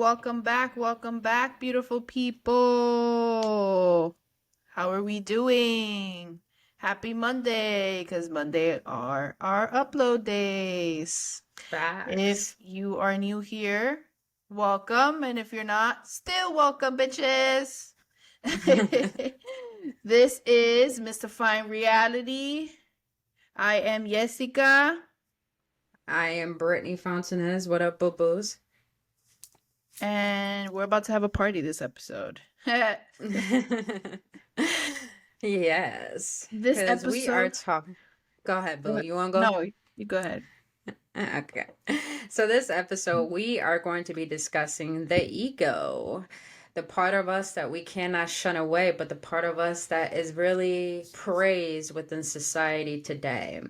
welcome back, beautiful people. How are we doing? Happy Monday, because Monday are our upload days. If Facts. you are new here, welcome, and if you're not, still welcome, bitches. This is Mystifying Reality. I am Jessica. I am Brittany Fontanez. What up, boo-boos? And we're about to have a party this episode. Yes, This because we are episode, talking. Go ahead, go boo. ahead. You want to go? No, you go ahead. Okay. So this episode, we are going to be discussing the ego, the part of us that we cannot shun away, but the part of us that is really praised within society today.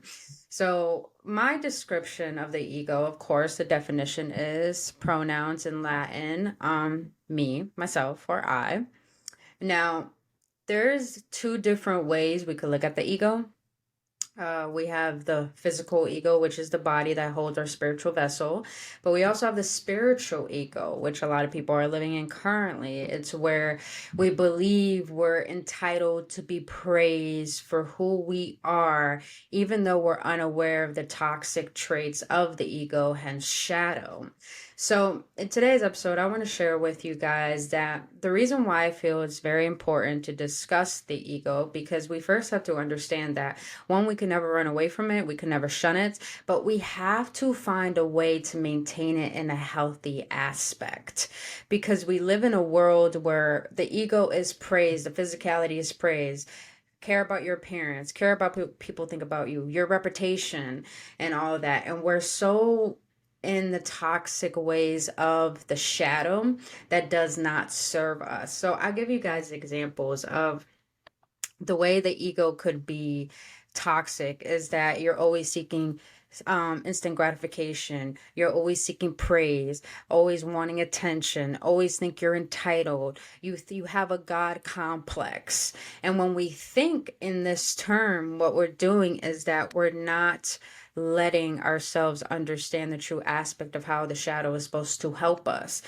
So my description of the ego, of course, the definition is pronouns in Latin, me, myself, or I. Now, there's two different ways we could look at the ego. We have the physical ego, which is the body that holds our spiritual vessel. But we also have the spiritual ego, which a lot of people are living in currently. It's where we believe we're entitled to be praised for who we are, even though we're unaware of the toxic traits of the ego, hence shadow. So, in today's episode, I want to share with you guys that the reason why I feel it's very important to discuss the ego, because we first have to understand that one, we can never run away from it, we can never shun it, but we have to find a way to maintain it in a healthy aspect. Because we live in a world where the ego is praised, the physicality is praised. Care about your appearance, care about what people think about you, your reputation, and all of that. And we're so in the toxic ways of the shadow that does not serve us. So I'll give you guys examples of the way the ego could be toxic is that you're always seeking instant gratification. You're always seeking praise, always wanting attention, always think you're entitled. You have a God complex. And when we think in this term, what we're doing is that we're not letting ourselves understand the true aspect of how the shadow is supposed to help us.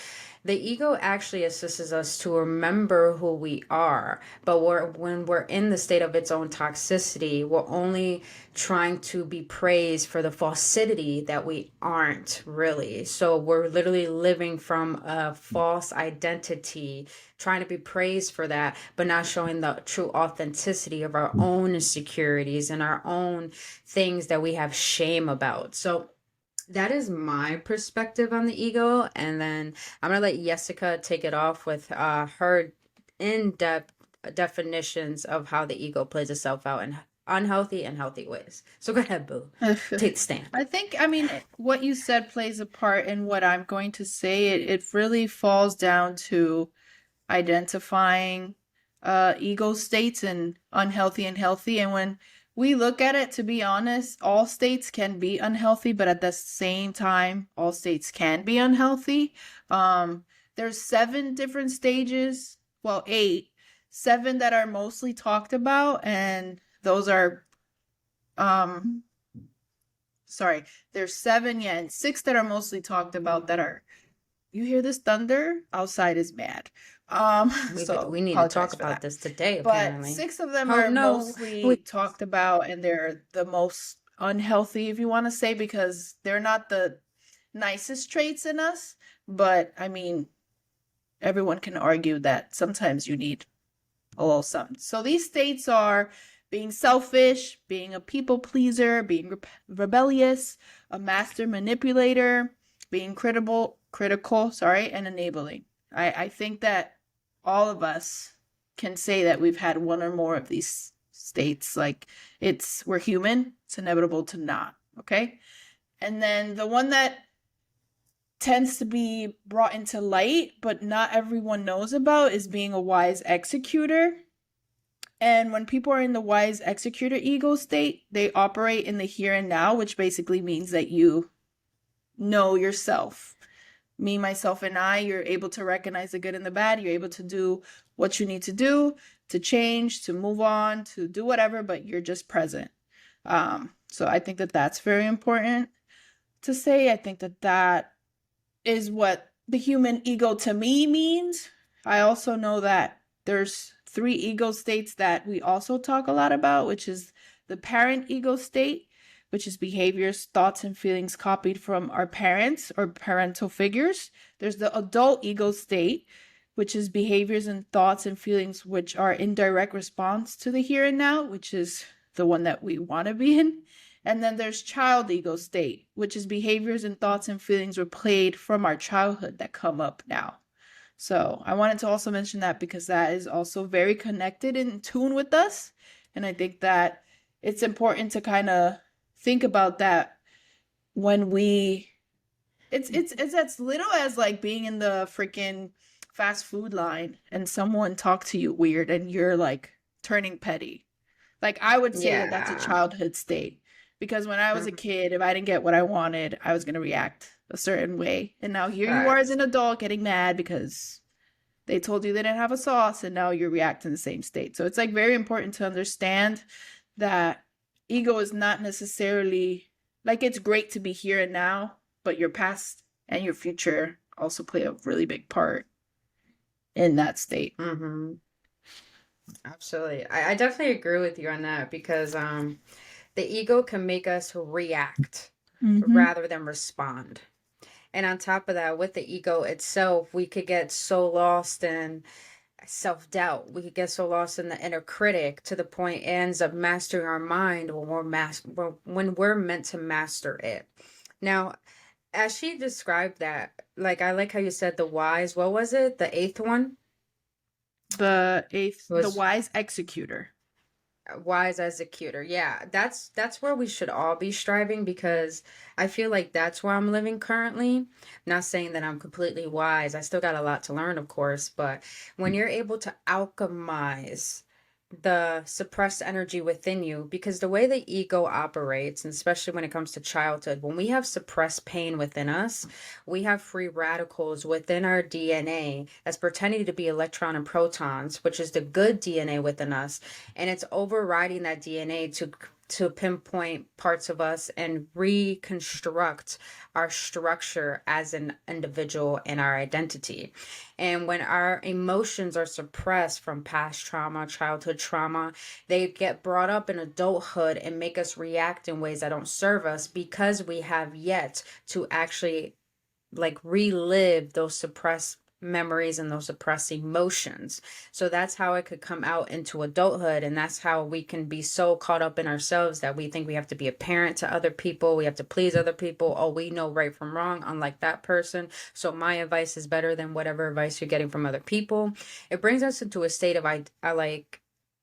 The ego actually assists us to remember who we are, but when we're in the state of its own toxicity, we're only trying to be praised for the falsity that we aren't really. So we're literally living from a false identity, trying to be praised for that, but not showing the true authenticity of our own insecurities and our own things that we have shame about. So that is my perspective on the ego. And then I'm going to let Jessica take it off with her in-depth definitions of how the ego plays itself out in unhealthy and healthy ways. So go ahead, Boo. Take the stand. I mean, what you said plays a part in what I'm going to say. It really falls down to identifying ego states and unhealthy and healthy. And when we look at it, to be honest, all states can be unhealthy, but at the same time, all states can be unhealthy. There's 7 different stages, well, 8, 7 that are mostly talked about, and those are sorry, there's 7, yeah, and 6 that are mostly talked about that are, you hear this thunder? Outside is mad. So We need to apologize talk for about that. this today, But apparently. 6 of them Oh, are no. mostly talked about, and they're the most unhealthy, if you want to say, because they're not the nicest traits in us. But I mean, everyone can argue that sometimes you need a little something. So these states are being selfish, being a people pleaser, being rebellious, a master manipulator, being critical, and enabling. I think that all of us can say that we've had one or more of these states. Like, we're human, it's inevitable to not, okay? And then the one that tends to be brought into light, but not everyone knows about, is being a wise executor. And when people are in the wise executor ego state, they operate in the here and now, which basically means that you know yourself. Me, myself, and I, you're able to recognize the good and the bad. You're able to do what you need to do to change, to move on, to do whatever, but you're just present. So I think that that's very important to say. I think that that is what the human ego to me means. I also know that there's three ego states that we also talk a lot about, which is the parent ego state, which is behaviors, thoughts, and feelings copied from our parents or parental figures. There's the adult ego state, which is behaviors and thoughts and feelings which are in direct response to the here and now, which is the one that we want to be in. And then there's child ego state, which is behaviors and thoughts and feelings replayed from our childhood that come up now. So I wanted to also mention that because that is also very connected and in tune with us. And I think that it's important to kind of think about that when we it's as little as like being in the freaking fast food line and someone talk to you weird and you're like turning petty. Like I would say that that's a Yeah. childhood state because when I was a Mhm. kid, if I didn't get what I wanted, I was going to react a certain way. And now here you are as Facts. an adult getting mad because they told you they didn't have a sauce and now you're reacting the same state. So it's like very important to understand that ego is not necessarily like it's great to be here and now, but your past and your future also play a really big part in that state. Mm-hmm. Absolutely. I definitely agree with you on that because the ego can make us react Mm-hmm. rather than respond. And on top of that, with the ego itself, we could get so lost in self-doubt. We could get so lost in the inner critic to the point it ends up mastering our mind when we're meant to master it. Now, as she described that, like I like how you said the wise, what was it? The eighth one The eighth, the was wise executor. wise as a cuter. Yeah, that's where we should all be striving because I feel like that's where I'm living currently. Not saying that I'm completely wise. I still got a lot to learn, of course, but when you're able to alchemize the suppressed energy within you, because the way the ego operates, and especially when it comes to childhood, when we have suppressed pain within us, we have free radicals within our DNA that's pretending to be electron and protons, which is the good DNA within us, and it's overriding that DNA to pinpoint parts of us and reconstruct our structure as an individual and our identity. And when our emotions are suppressed from past trauma, childhood trauma, they get brought up in adulthood and make us react in ways that don't serve us because we have yet to actually like relive those suppressed memories and those suppressed emotions. So that's how it could come out into adulthood. And that's how we can be so caught up in ourselves that we think we have to be a parent to other people. We have to please other people. Oh, we know right from wrong, unlike that person. So my advice is better than whatever advice you're getting from other people. It brings us into a state of I like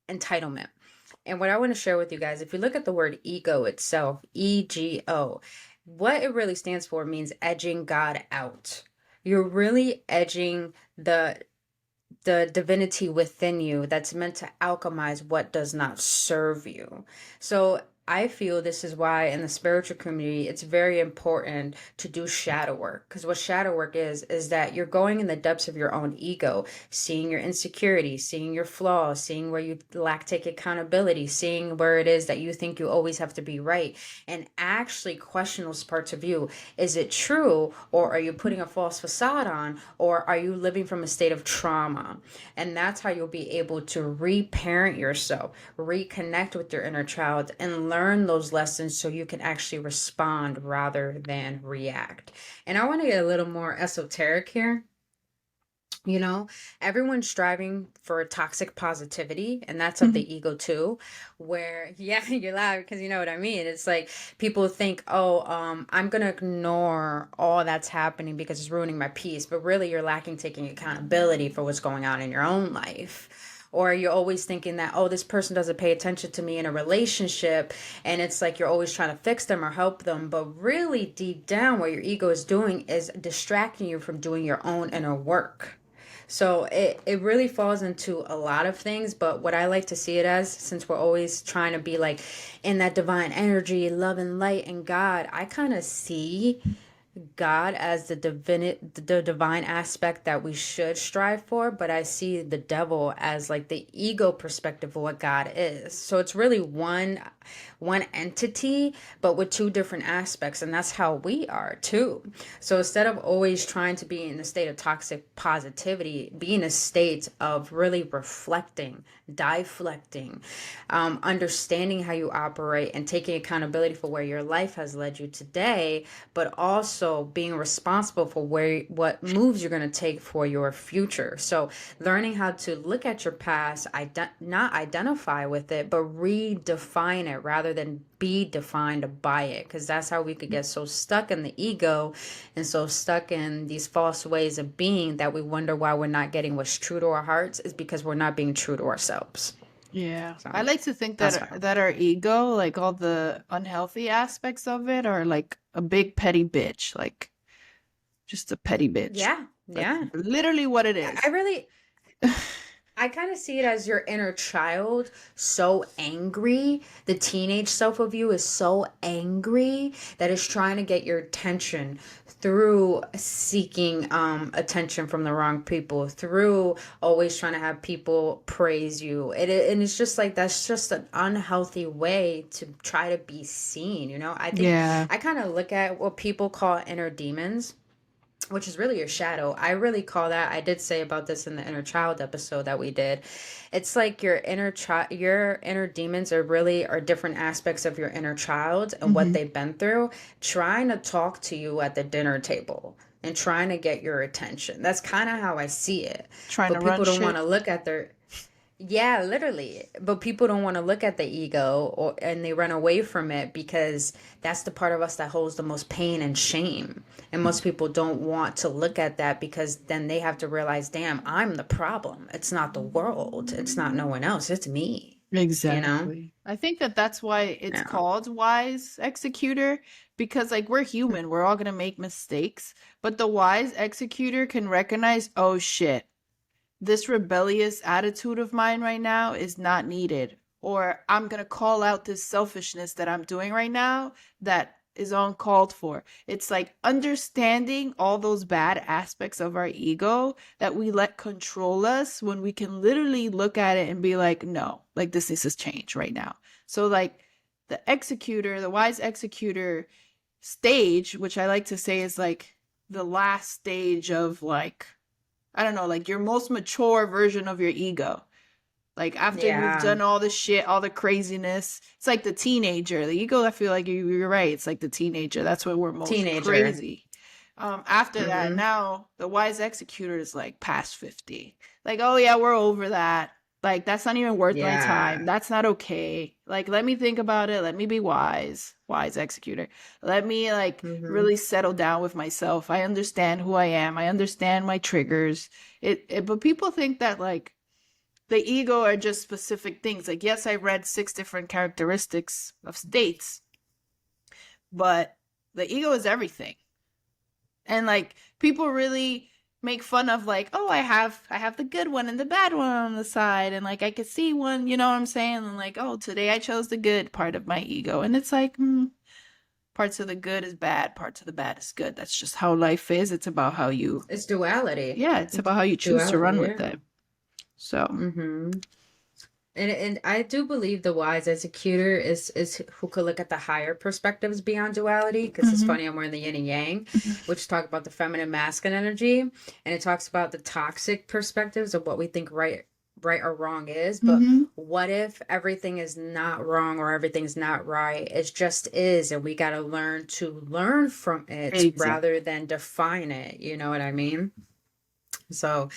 entitlement. And what I want to share with you guys, if you look at the word ego itself, ego, what it really stands for means edging God out. You're really edging the divinity within you that's meant to alchemize what does not serve you. So I feel this is why in the spiritual community it's very important to do shadow work, because what shadow work is that you're going in the depths of your own ego, seeing your insecurities, seeing your flaws, seeing where you lack take accountability, seeing where it is that you think you always have to be right, and actually question those parts of you. Is it true, or are you putting a false facade on, or are you living from a state of trauma? And that's how you'll be able to reparent yourself, reconnect with your inner child, and learn those lessons so you can actually respond rather than react. And I want to get a little more esoteric here. You know, everyone's striving for toxic positivity, and that's of the ego too. Where, yeah, you're loud because you know what I mean. It's like people think, oh, I'm gonna ignore all that's happening because it's ruining my peace, but really you're lacking taking accountability for what's going on in your own life. Or you're always thinking that, oh, this person doesn't pay attention to me in a relationship, and it's like you're always trying to fix them or help them, but really deep down, what your ego is doing is distracting you from doing your own inner work. So it really falls into a lot of things, but what I like to see it as, since we're always trying to be like in that divine energy, love and light and God, I kind of see God as the divine aspect that we should strive for, but I see the devil as like the ego perspective of what God is. So it's really one one entity, but with two different aspects. And that's how we are too. So instead of always trying to be in a state of toxic positivity, be in a state of really reflecting, deflecting, understanding how you operate and taking accountability for where your life has led you today, but also being responsible for what moves you're going to take for your future. So learning how to look at your past, not identify with it, but redefine it rather than be defined by it, because that's how we could get so stuck in the ego and so stuck in these false ways of being that we wonder why we're not getting what's true to our hearts, is because we're not being true to ourselves. Yeah. So I like to think that's that how. our ego, like all the unhealthy aspects of it, are like a big petty bitch, like just a petty bitch. Yeah, That's yeah. literally what it I is. really, I kind of see it as your inner child, so angry. The teenage self of you is so angry that it's trying to get your attention through seeking attention from the wrong people, through always trying to have people praise you. And it's just like that's just an unhealthy way to try to be seen, you know? I think Yeah. I kind of look at what people call inner demons, which is really your shadow. I really call that, I did say about this in the inner child episode that we did. It's like your inner child, your inner demons are different aspects of your inner child and what Hmm. they've been through, trying to talk to you at the dinner table and trying to get your attention. That's kind of how I see it. Trying to But run people don't want shit. to look at their, yeah, literally. But people don't want to look at the ego, and they run away from it because that's the part of us that holds the most pain and shame. And most people don't want to look at that because then they have to realize, damn, I'm the problem. It's not the world. It's not no one else. It's me. You know? Exactly. I think that that's why it's Yeah. called wise executor, because like we're human, we're all going to make mistakes, but the wise executor can recognize, oh shit, this rebellious attitude of mine right now is not needed. Or I'm going to call out this selfishness that I'm doing right now that is uncalled for. It's like understanding all those bad aspects of our ego that we let control us, when we can literally look at it and be like, no, like this needs to change right now. So, like the executor, the wise executor stage, which I like to say is like the last stage of like, I don't know, like your most mature version of your ego. Like after you've Yeah. done all the shit, all the craziness, it's like the teenager. The ego, I feel like you're right. It's like the teenager. That's when we're most Teenager. crazy. After that, Mm-hmm. now the wise executor is like past 50. Like, oh yeah, we're over that. Like, that's not even worth my time. Yeah. That's not okay. Like, let me think about it. Let me be wise. Wise executor. Let me like Mm-hmm. really settle down with myself. I understand who I am. I understand my triggers. But people think that like the ego are just specific things. Like, yes, I read 6 different characteristics of states, but the ego is everything. And like people really make fun of like, oh, I have the good one and the bad one on the side, and like I could see one, you know what I'm saying? And like, oh, today I chose the good part of my ego. And it's like, parts of the good is bad, parts of the bad is good. That's just how life is. It's about how you, It's duality. yeah, it's It's about how you choose to duality, run with yeah. it. So, Mm-hmm. And I do believe the wise executor is who could look at the higher perspectives beyond duality. Because it's mhm, funny, I'm wearing the yin and yang, mhm, which talk about the feminine masculine energy, and it talks about the toxic perspectives of what we think right or wrong is. But mhm. what if everything is not wrong or everything's not right? It just is, and we got to learn to learn from it Exactly. rather than define it. You know what I mean? So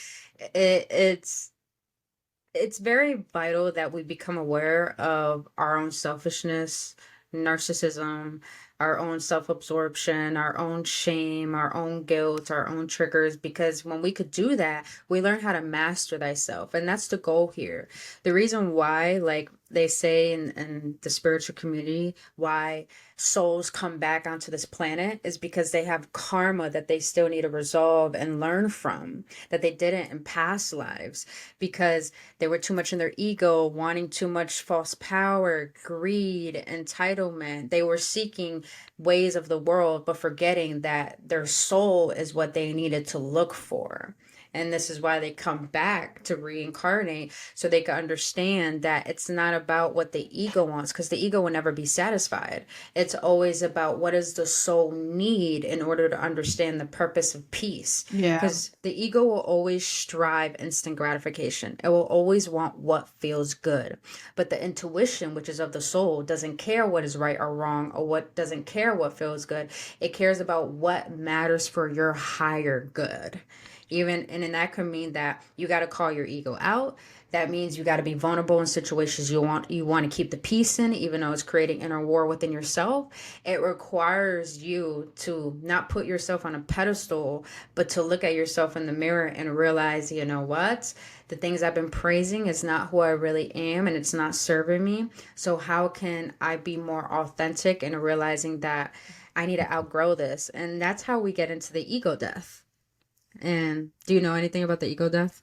it's very vital that we become aware of our own selfishness, narcissism, our own self absorption, our own shame, our own guilt, our own triggers. Because when we could do that, we learn how to master thyself. And that's the goal here. The reason why, like they say in the spiritual community, why souls come back onto this planet is because they have karma that they still need to resolve and learn from that they didn't in past lives, because they were too much in their ego, wanting too much false power, greed, entitlement. They were seeking ways of the world, but forgetting that their soul is what they needed to look for. And this is why they come back to reincarnate, so they can understand that it's not about what the ego wants, because the ego will never be satisfied. It's always about what does the soul need in order to understand the purpose of peace. Yeah. Because the ego will always strive instant gratification. It will always want what feels good. But the intuition, which is of the soul, doesn't care what is right or wrong, or what doesn't care what feels good. It cares about what matters for your higher good. Even, and then that could mean that you got to call your ego out. That means you got to be vulnerable in situations you want to keep the peace in, even though it's creating inner war within yourself. It requires you to not put yourself on a pedestal, but to look at yourself in the mirror and realize, you know what, the things I've been praising is not who I really am, and it's not serving me. So how can I be more authentic in realizing that I need to outgrow this? And that's how we get into the ego death. And do you know anything about the ego death?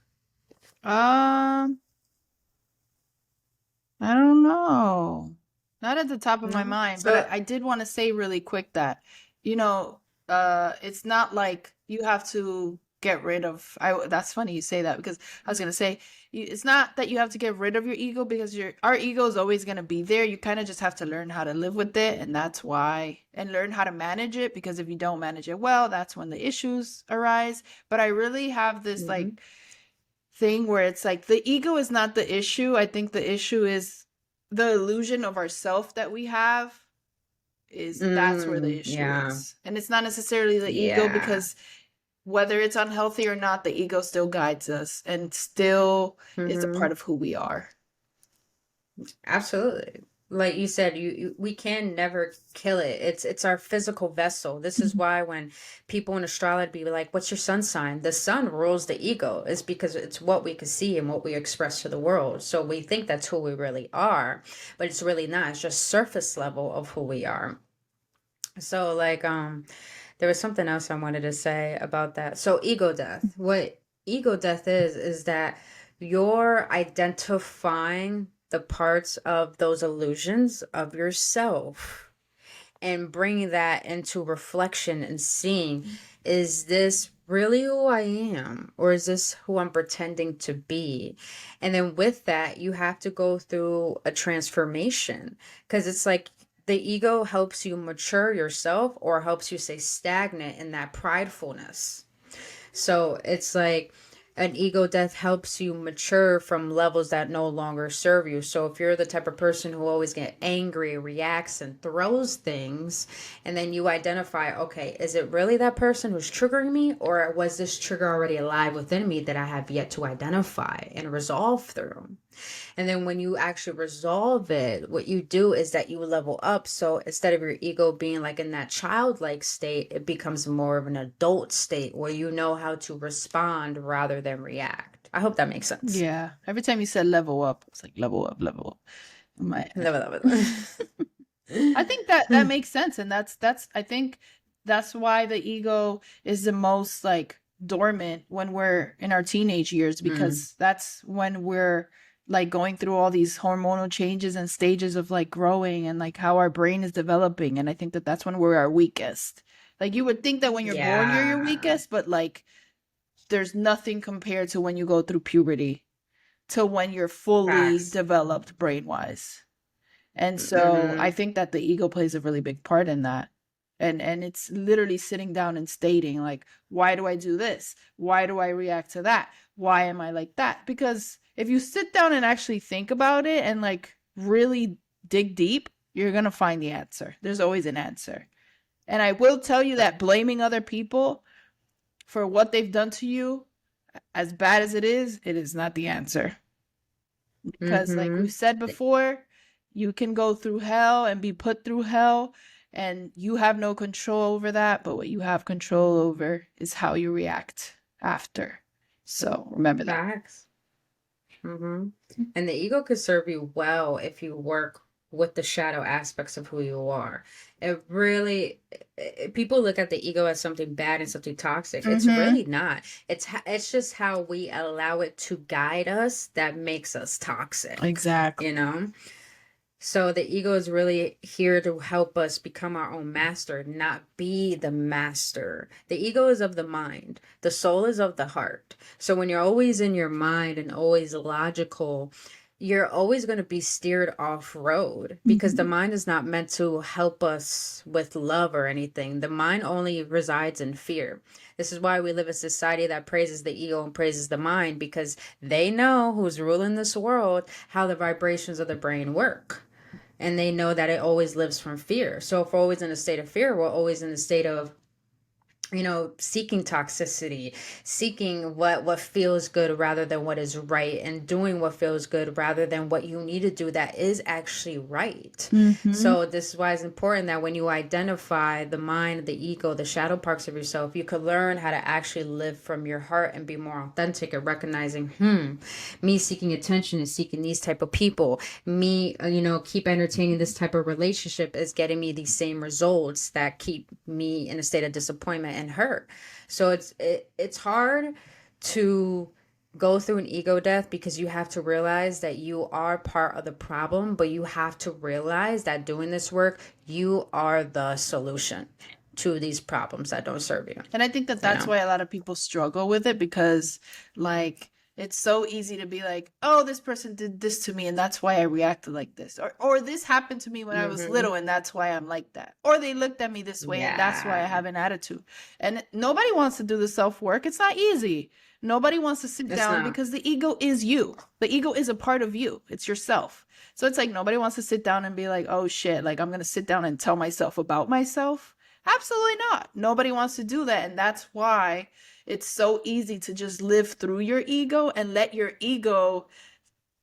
Um, I don't know. Not at the top of my No. mind, but So, I did want to say really quick that, it's not like you have to get rid of, that's funny you say that because I was going to say, it's not that you have to get rid of your ego because our ego is always going to be there. You kind of just have to learn how to live with it. And that's why, and learn how to manage it, because if you don't manage it well, that's when the issues arise. But I really have this mhm. like thing where it's like the ego is not the issue. I think the issue is the illusion of ourself that we have, is that's where the issue Yeah, is. And it's not necessarily the ego, yeah. because whether it's unhealthy or not, the ego still guides us and still is a Hmm. part of who we are. Absolutely. Like you said, we can never kill it. It's our physical vessel. This is why when people in astrology be like, "What's your sun sign?" The sun rules the ego. It's because it's what we can see and what we express to the world. So we think that's who we really are, but it's really not. It's just surface level of who we are. So like there was something else I wanted to say about that. So ego death. What ego death is that you're identifying the parts of those illusions of yourself and bringing that into reflection and seeing, is this really who I am, or is this who I'm pretending to be? And then with that, you have to go through a transformation, because it's like the ego helps you mature yourself or helps you stay stagnant in that pridefulness. So it's like an ego death helps you mature from levels that no longer serve you. So if you're the type of person who always get angry, reacts, and throws things, and then you identify, okay, is it really that person who's triggering me, or was this trigger already alive within me that I have yet to identify and resolve through? And then when you actually resolve it, what you do is that you level up. So instead of your ego being like in that childlike state, it becomes more of an adult state where you know how to respond rather than react. I hope that makes sense. Yeah. Every time you said level up, it's like level up, level up. My Level up. I think that makes sense, and that's I think that's why the ego is the most like dormant when we're in our teenage years, Mm, because that's when we're like going through all these hormonal changes and stages of like growing and like how our brain is developing, and I think that that's when we're our weakest. Like you would think that when you're born you're your yeah. weakest, but like there's nothing compared to when you go through puberty to when you're fully Facts. developed brain wise. And so I Mm-hmm. think that the ego plays a really big part in that. And it's literally sitting down and stating like, why do I do this? Why do I react to that? Why am I like that? Because if you sit down and actually think about it and like really dig deep, you're going to find the answer. There's always an answer. And I will tell you that blaming other people for what they've done to you, as bad as it is not the answer. Because like we've Mm-hmm. said before, you can go through hell and be put through hell, and you have no control over that, but what you have control over is how you react after. So remember that. Facts. Mm-hmm. And the ego could serve you well if you work with the shadow aspects of who you are. It really, people look at the ego as something bad and something toxic. It's Mm-hmm. really not. It's just how we allow it to guide us that makes us toxic, Exactly. you know? So the ego is really here to help us become our own master, not be the master. The ego is of the mind. The soul is of the heart. So when you're always in your mind and always logical, you're always going to be steered off road because the Mhm. mind is not meant to help us with love or anything. The mind only resides in fear. This is why we live in a society that praises the ego and praises the mind, because they know who's ruling this world, how the vibrations of the brain work, and they know that it always lives from fear. So if we're always in a state of fear, we're always in a state of, seeking toxicity, seeking what feels good rather than what is right, and doing what feels good rather than what you need to do that is actually right. Mhm. So this is why it's important that when you identify the mind, the ego, the shadow parts of yourself, you could learn how to actually live from your heart and be more authentic and recognizing, me seeking attention and seeking these type of people, me keep entertaining this type of relationship is getting me these same results that keep me in a state of disappointment and hurt. So it's hard to go through an ego death because you have to realize that you are part of the problem, but you have to realize that doing this work, you are the solution to these problems that don't serve you. And I think that You that's know. why a lot of people struggle with it because, like, it's so easy to be like, oh, this person did this to me and that's why I reacted like this. Or this happened to me when I was Mm-hmm. little and that's why I'm like that. Or they looked at me this way and that's why I Yeah, have an attitude. And nobody wants to do the self work. It's not easy. Nobody wants to sit it's down not. because the ego is you. The ego is a part of you, it's yourself. So it's like nobody wants to sit down and be like, oh shit, like I'm going to sit down and tell myself about myself. Absolutely not. Nobody wants to do that. And that's why it's so easy to just live through your ego and let your ego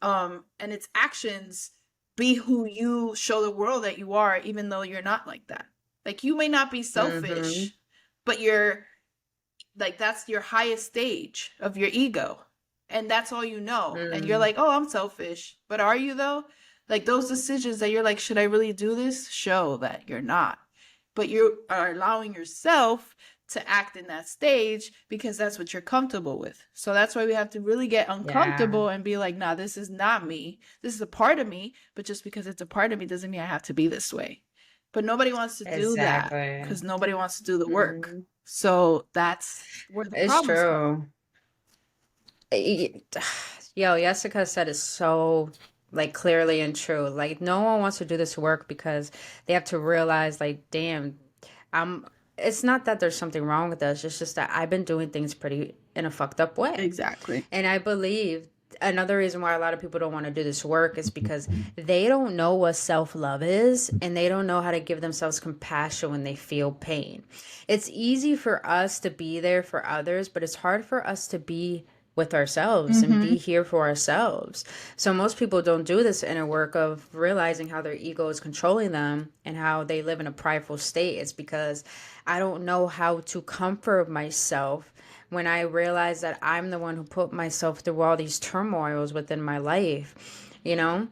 and its actions be who you show the world that you are, even though you're not like that. Like you may not be Mm-hmm. selfish, but you're like that's your highest stage of your ego. And that's all you know. And you're Mm. like, oh, I'm selfish. But are you though? Like those decisions that you're like, should I really do this? Show that you're not. But you are allowing yourself to act in that stage because that's what you're comfortable with. So that's why we have to really get Yeah, uncomfortable and be like, nah, this is not me. This is a part of me. But just because it's a part of me doesn't mean I have to be this way. But nobody wants to do that exactly. because nobody wants to do the work. Mm. So that's where the It's problems come. true. Y- Yo, Jessica said it so like clearly and true. Like no one wants to do this work because they have to realize like, damn, I'm it's not that there's something wrong with us. It's just that I've been doing things pretty in a fucked up way. Exactly. And I believe another reason why a lot of people don't want to do this work is because they don't know what self love is and they don't know how to give themselves compassion when they feel pain. It's easy for us to be there for others, but it's hard for us to be with ourselves and Mm-hmm. be here for ourselves. So most people don't do this inner work of realizing how their ego is controlling them and how they live in a prideful state. It's because I don't know how to comfort myself when I realize that I'm the one who put myself through all these turmoils within my life, you know?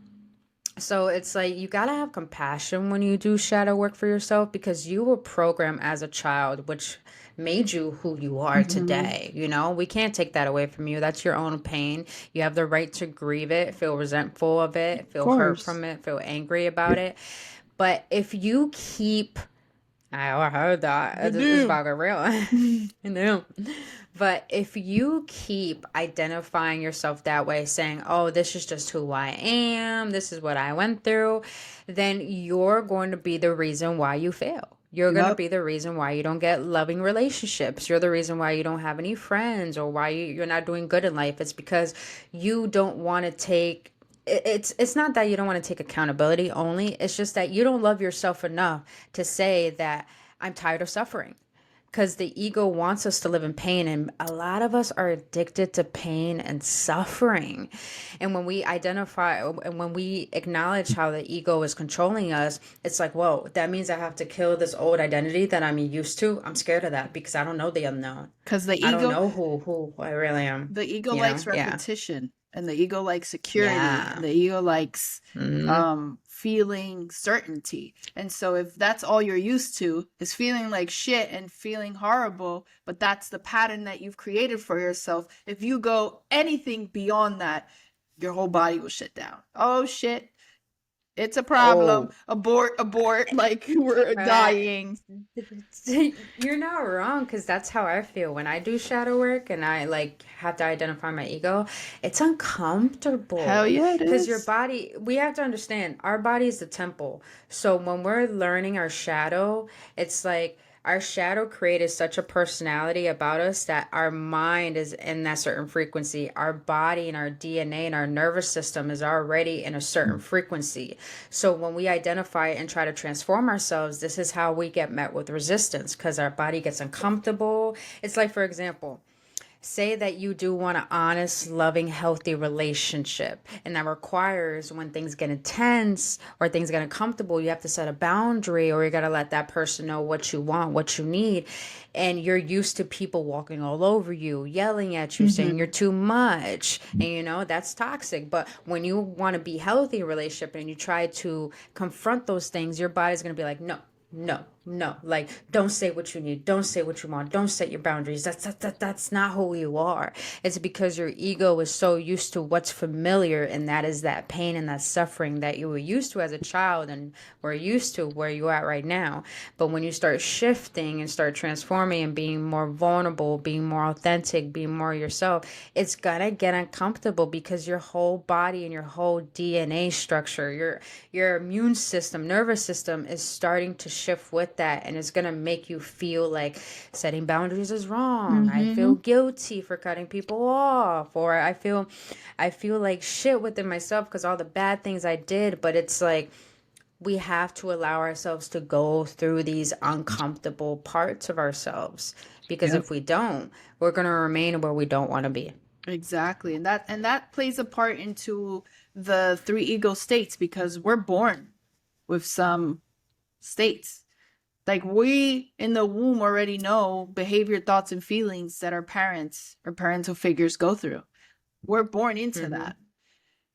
So it's like you gotta have compassion when you do shadow work for yourself because you were programmed as a child, which made you who you are Mm-hmm. today. We can't take that away from you. That's your own pain. You have the right to grieve it, feel resentful of it, Of feel hurt course. from it, feel angry about it. But if you keep I heard that. You It's do. fucking real. I know. But if you keep identifying yourself that way, saying, oh, this is just who I am, this is what I went through, then you're going to be the reason why you fail. You're going to Yep. be the reason why you don't get loving relationships. You're the reason why you don't have any friends or why you're not doing good in life. It's because you don't want to take it's not that you don't want to take accountability only. It's just that you don't love yourself enough to say that I'm tired of suffering. Because the ego wants us to live in pain, and a lot of us are addicted to pain and suffering. And when we identify and when we acknowledge how the ego is controlling us, it's like, whoa, that means I have to kill this old identity that I'm used to. I'm scared of that because I don't know the unknown. Because the I don't ego know who I really am. the ego likes Yeah. repetition and the ego likes security and Yeah. the ego likes Hmm. feeling certainty. And so if that's all you're used to is feeling like shit and feeling horrible, but that's the pattern that you've created for yourself, if you go anything beyond that, your whole body will shut down. Oh shit, It's a problem. Oh, Abort, abort. Like we're dying. facts. You're not wrong, because that's how I feel when I do shadow work and I like have to identify my ego. It's Hell uncomfortable yeah, it because your is. body, we have to understand our body is the temple. So when we're learning our shadow, it's like our shadow created such a personality about us that our mind is in that certain frequency. Our body and our DNA and our nervous system is already in a certain frequency. So when we identify and try to transform ourselves, this is how we get met with resistance because our body gets uncomfortable. It's like, for example, say that you do want an honest, loving, healthy relationship, and that requires when things get intense or things get uncomfortable, you have to set a boundary, or you got to let that person know what you want, what you need. And you're used to people walking all over you, yelling at you, saying you're Mm-hmm. too much, and that's toxic. But when you want to be healthy in a relationship and you try to confront those things, your body's going to be like, no, no, no. Like, don't say what you need. Don't say what you want. Don't set your boundaries. That's not who you are. It's because your ego is so used to what's familiar, and that is that pain and that suffering that you were used to as a child and were used to where you're at right now. But when you start shifting and start transforming and being more vulnerable, being more authentic, being more yourself, it's gonna get uncomfortable because your whole body and your whole DNA structure, your immune system, nervous system is starting to shift with that, and it's going to make you feel like setting boundaries is wrong. I feel Mm-hmm. guilty for cutting people off, or I feel like shit within myself because all the bad things I did. But it's like we have to allow ourselves to go through these uncomfortable parts of ourselves, because Yep. if we don't, we're going to remain where we don't want to be. Exactly. And that plays a part into the three ego states because we're born with some states. Like we in the womb already know behavior, thoughts, and feelings that our parents or parental figures go through. We're born into Mm-hmm. that.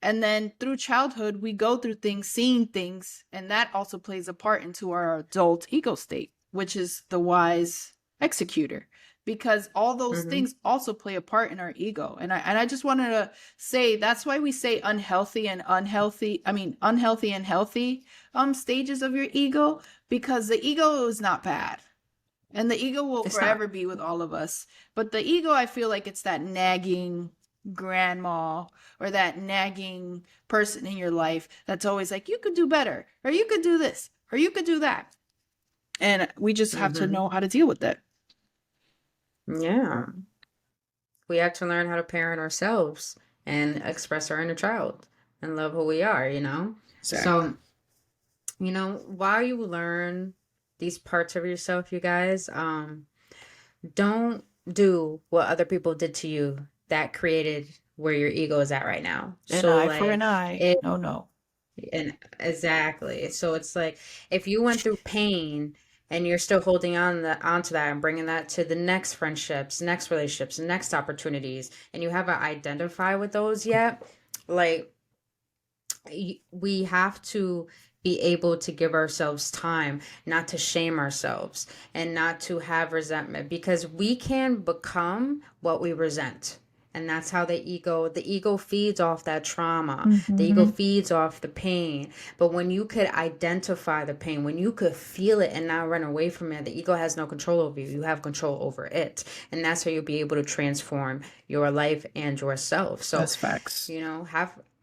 And then through childhood, we go through things, seeing things, and that also plays a part into our adult ego state, which is the wise executor. Because all those Mm-hmm. things also play a part in our ego. And I just wanted to say that's why we say unhealthy and unhealthy, I mean unhealthy and healthy stages of your ego, because the ego is not bad. And the ego will It's not. forever be with all of us. But the ego, I feel like it's that nagging grandma or that nagging person in your life that's always like, you could do better, or you could do this, or you could do that. And we just have to Mm-hmm. know how to deal with that. Yeah. We have to learn how to parent ourselves and express our inner child and love who we are. Exactly. So, while you learn these parts of yourself, you guys, don't do what other people did to you that created where your ego is at right now. An So, eye for an like, eye. it, No, no. and exactly. So it's like if you went through pain and you're still holding onto that and bringing that to the next friendships, next relationships, next opportunities, and you haven't identified with those yet, like we have to be able to give ourselves time, not to shame ourselves and not to have resentment, because we can become what we resent. And that's how the ego feeds off that trauma. The ego Mm-hmm. feeds off the pain. But when you could identify the pain, when you could feel it and not run away from it, the ego has no control over you. You have control over it. And that's how you'll be able to transform your life and yourself. So, That's facts.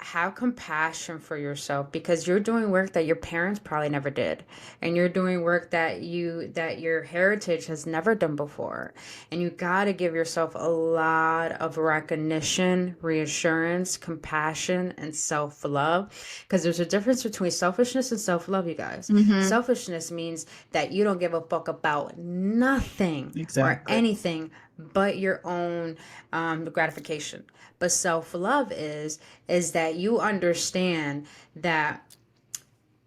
have compassion for yourself, because you're doing work that your parents probably never did, and you're doing work that your heritage has never done before, and you got to give yourself a lot of recognition, reassurance, compassion, and self-love, because there's a difference between selfishness and self-love, you guys. Mm-hmm. Selfishness means that you don't give a fuck about nothing or Exactly. anything but your own gratification. But self-love is that you understand that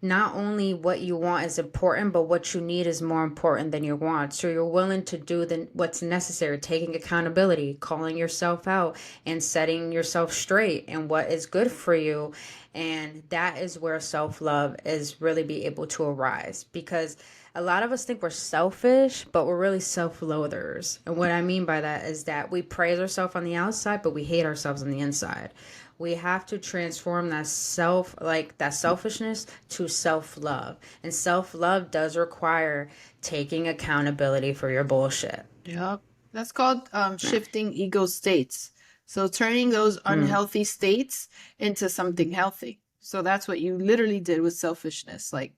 not only what you want is important, but what you need is more important than your wants. So you're willing to do what's necessary, taking accountability, calling yourself out, and setting yourself straight and what is good for you. And that is where self-love is really be able to arise, because a lot of us think we're selfish, but we're really self-loathers. And what I mean by that is that we praise ourselves on the outside, but we hate ourselves on the inside. we have to transform that selfishness to self-love. And self-love does require taking accountability for your bullshit. Yep. That's called shifting ego states. So turning those Mm. unhealthy states into something healthy. So that's what you literally did with selfishness. Like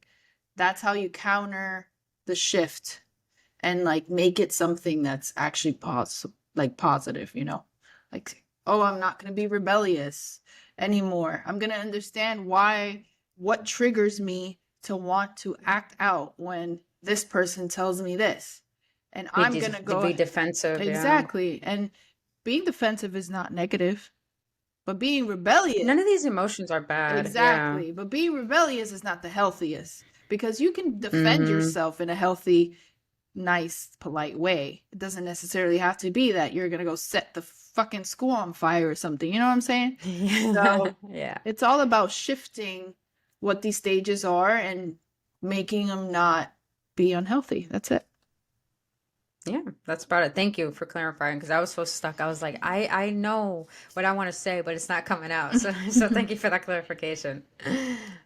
that's how you counter the shift and like make it something that's actually positive, you know? Like, oh, I'm not going to be rebellious anymore. I'm going to understand what triggers me to want to act out when this person tells me this. And I'm going to Be go defensive, yeah. exactly. And being defensive is not negative, but being rebellious, None of these emotions are bad, yeah. exactly. But being rebellious is not the healthiest because you can defend Mm-hmm. yourself in a healthy, nice, polite way. It doesn't necessarily have to be that you're going to go set the fucking school on fire or something. You know what I'm saying? So Yeah. it's all about shifting what these stages are and making them not be unhealthy. That's it. Yeah, that's about it. Thank you for clarifying because I was so stuck. I was like, I know what I want to say, but it's not coming out. So thank you for that clarification.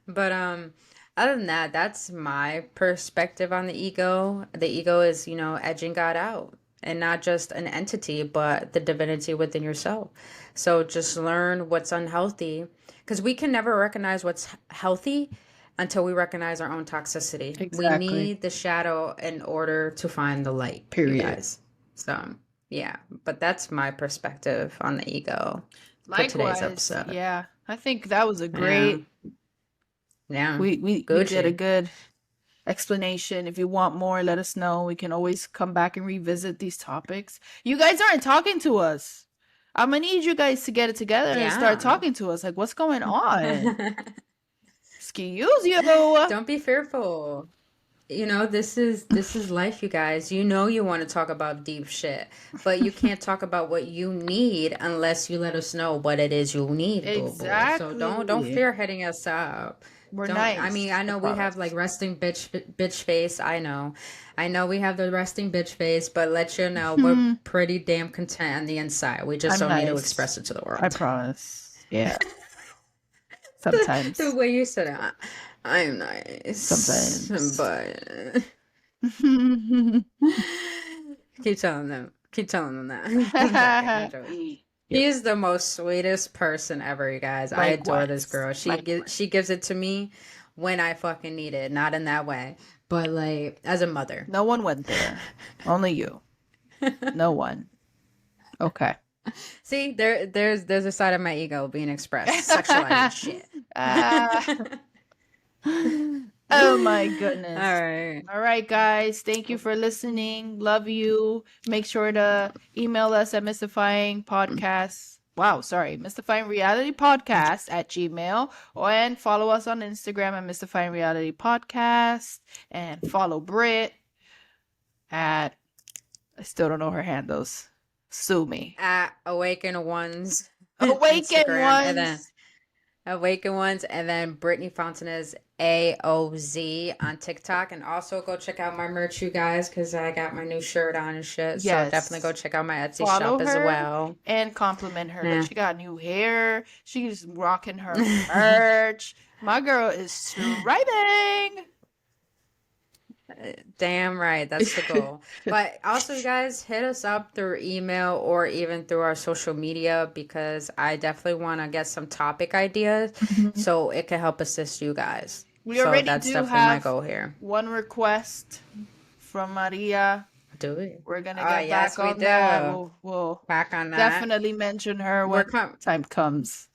But other than that, that's my perspective on the ego. The ego is, edging God out and not just an entity, but the divinity within yourself. So just learn what's unhealthy because we can never recognize what's healthy until we recognize our own toxicity. We Exactly. need the shadow in order to find the light, you Period. guys. So, yeah, but that's my perspective on the ego for today's Likewise, episode. yeah. I think that was a Yeah, great yeah, we did a Gucci. good explanation. If you want more, let us know. We can always come back and revisit these topics. You guys aren't talking to us. I'm gonna need you guys to get it together and start Yeah. talking to us. Like, what's going on? Excuse you. Don't be fearful. This is life, you guys. You want to talk about deep shit, but you can't talk about what you need unless you let us know what it is you need, boo boo. So don't Exactly. fear hitting us up. We're Don't. I nice, mean, I I know we have like promise. resting bitch face. I know we have the resting bitch face, but let you know we're Hmm, pretty damn content on the inside. We just I'm don't need to nice. express it to the I world. promise. Yeah, The sometimes. way you said it, I'm nice, Sometimes. but keep telling them that. I'm joking, I'm joking. Yep. She's the most sweetest person ever, you guys. I adore this Likewise. girl. She gives it to me when I fucking need it. Not in that way, but like as a mother. No one went there. Only you. No one. Okay. See, there's a side of my ego being expressed, sexualizing shit. Ah. Oh my All goodness. right. All right, guys. Thank you for listening. Love you. Make sure to email us at mystifying podcast. Wow, sorry, mystifying reality podcast at Gmail, and follow us on Instagram at mystifying reality podcast, and follow Brit at I still don't know her handles. Sue me. At Awaken Ones Awaken Instagram, and then ones. Awaken Ones, and then Brittany Fountainez AOZ on TikTok. And also go check out my merch, you guys, because I got my new shirt on and shit. So definitely go Yes. check out my Etsy Follow shop as her well. and compliment her. Like Yeah. she got new hair. She's rocking her merch. My girl is striving. Damn right. That's the goal. But also, you guys, hit us up through email or even through our social media because I definitely want to get some topic ideas Mhm. so it can help assist you guys. We So already that's do definitely my have goal here. one request from Maria. Do it. We're gonna Ah, get back yes, we on that. do. We'll Back on that. definitely mention her We're when com time comes.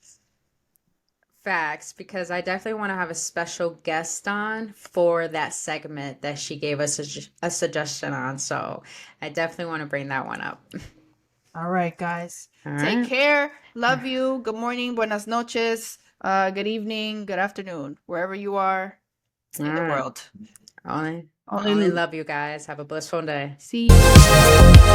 Facts because I definitely want to have a special guest on for that segment that she gave us a suggestion on. So I definitely want to bring that one up. All right, guys. All Take right. care. Love you. Good morning, buenas noches, good evening, good afternoon, wherever you are All in the right. world. Only Only love you guys. Have a blissful day. see you.